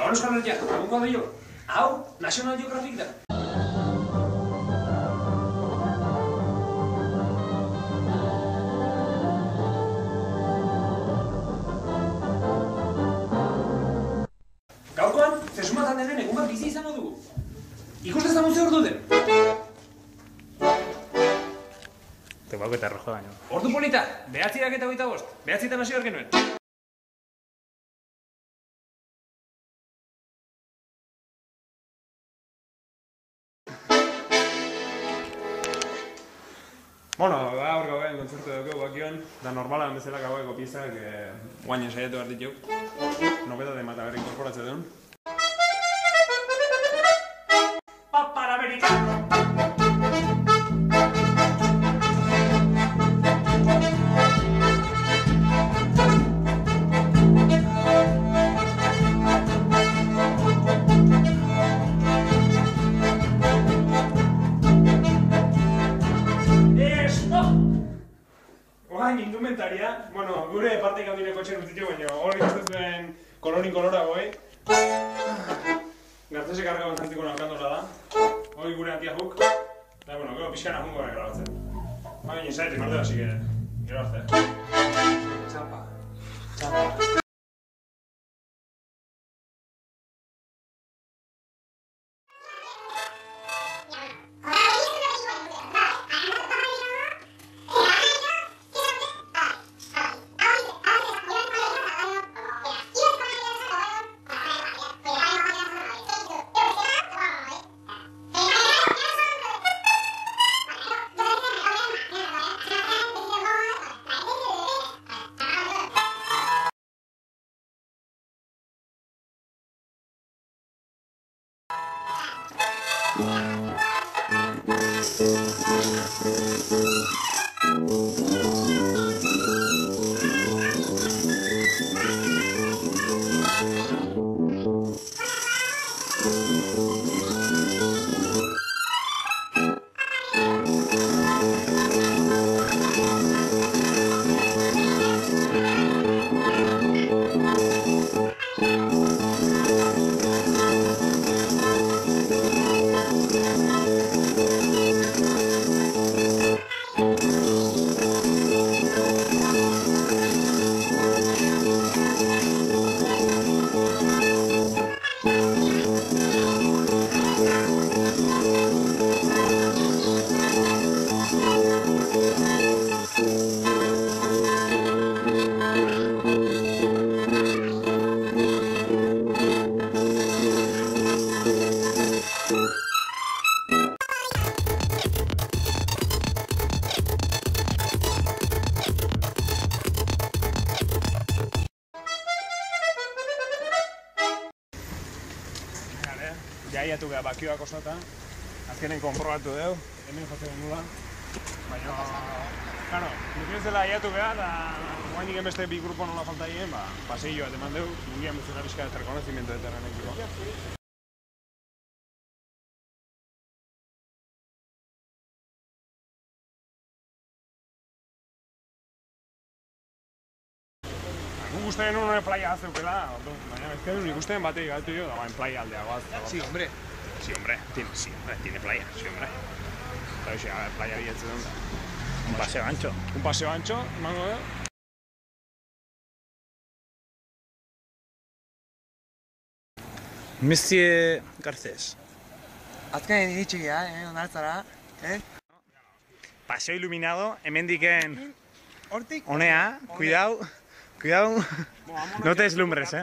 Gabon Euskal Herria, egungo dio. Hau, National Geographic da. Gaurkoan, zesumatan den egun bat bizi izango dugu. Ikustezan zer ordu den? Tebako eta rojo baino. Ordu polita, 9:25. 9:00 hasi behar genuen. Bueno, gaur gauen kontzertu dugu bakion, da normalan bezala gaueko piezak guainen saiatu behar ditu. Nobetate mata berri inkorporatze duen. Papara Amerika! Oain indumentaria, bueno, gure parteik handine kotxen urtitu baino, hori ikusten kolorin kolora goi. Gartzesek argaban jantiko narkandola da. Hori gure antiajuk. Da, bueno, gero pixkana jungo gara grabatzen. Baina zaite, mardela, así que... Gero arte. Txapa. Txapa. Jaiatu gara bakioak osata, azkenen konprobatu dugu, hemen jotzen genula. Baina, claro, nik ez dela jaiatu gara, eta guainik enbeste bi grupo nola falta hien, paseillo bat eman dugu, gugian bezala bizka de reconocimiento de terrenekiko. Nik uste genuen playa zeukela, baina ez genuen ikusten batei gaitu jo, da bain playa aldeagoaz. Sí, hombre. Sí, hombre, tiene playa, sí, hombre. Pero si, a ver, playa billetzen dut. Un paseo ancho. Un paseo ancho, emango da. Monsieur Garcés. Azken iritsi gara, onartzara, Paseo iluminado, hemendiken Hortik? honea, cuidado, cuidado. No te deslumbres,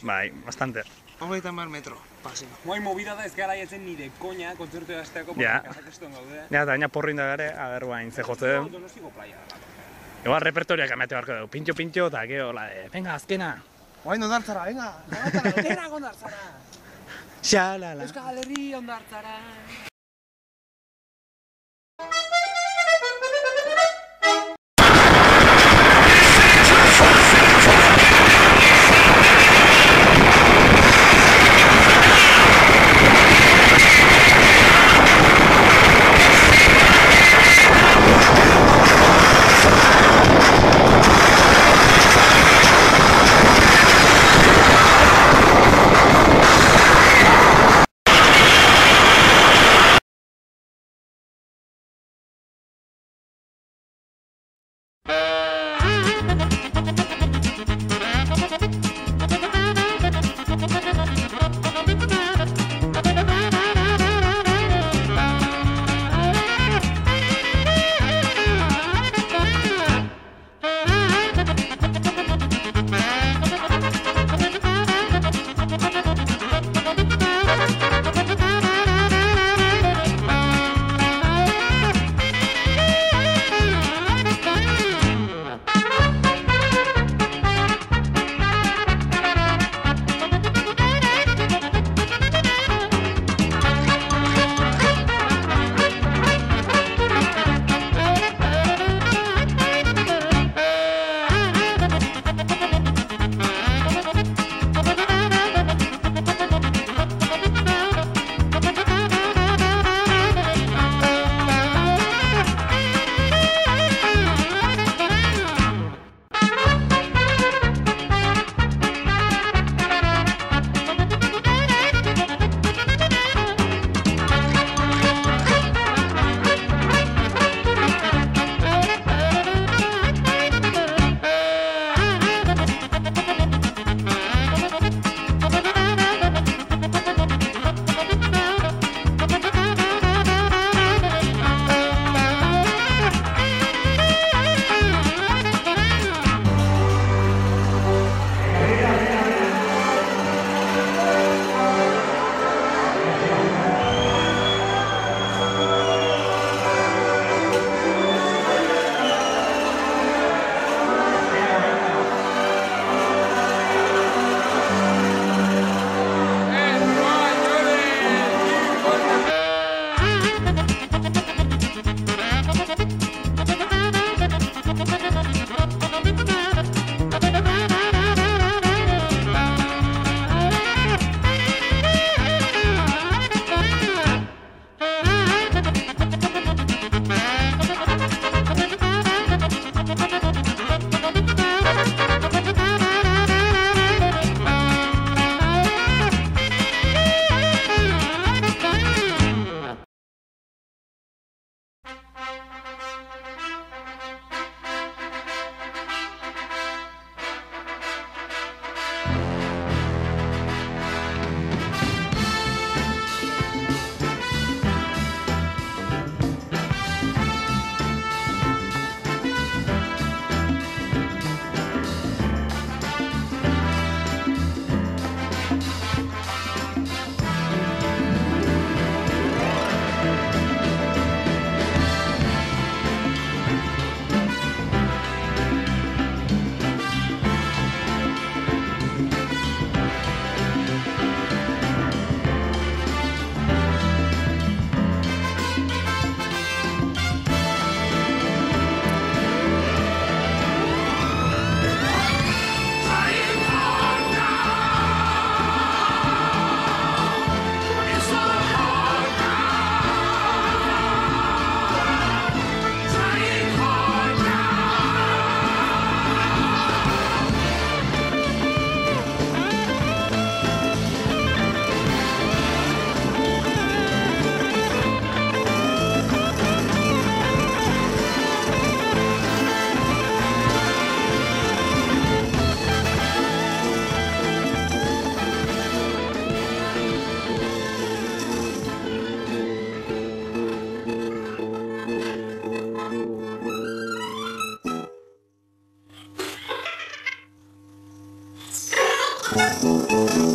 Bai, bastante. 30 metro, paseo. Guain movida da ez gara jatzen nire koña, kontzertu edasteako, Ja. kasakeston gaude. Ja, eta baina porrin da gare, ager guain, ze jotze dugu. Donostiko playa da. Igual repertoriak amate barko dugu, pintxo, eta gero, la de, venga, azkena. Guain onartzara, venga! Denak ondartzara! Xalala. Euskal Herria ondartzara! Venga.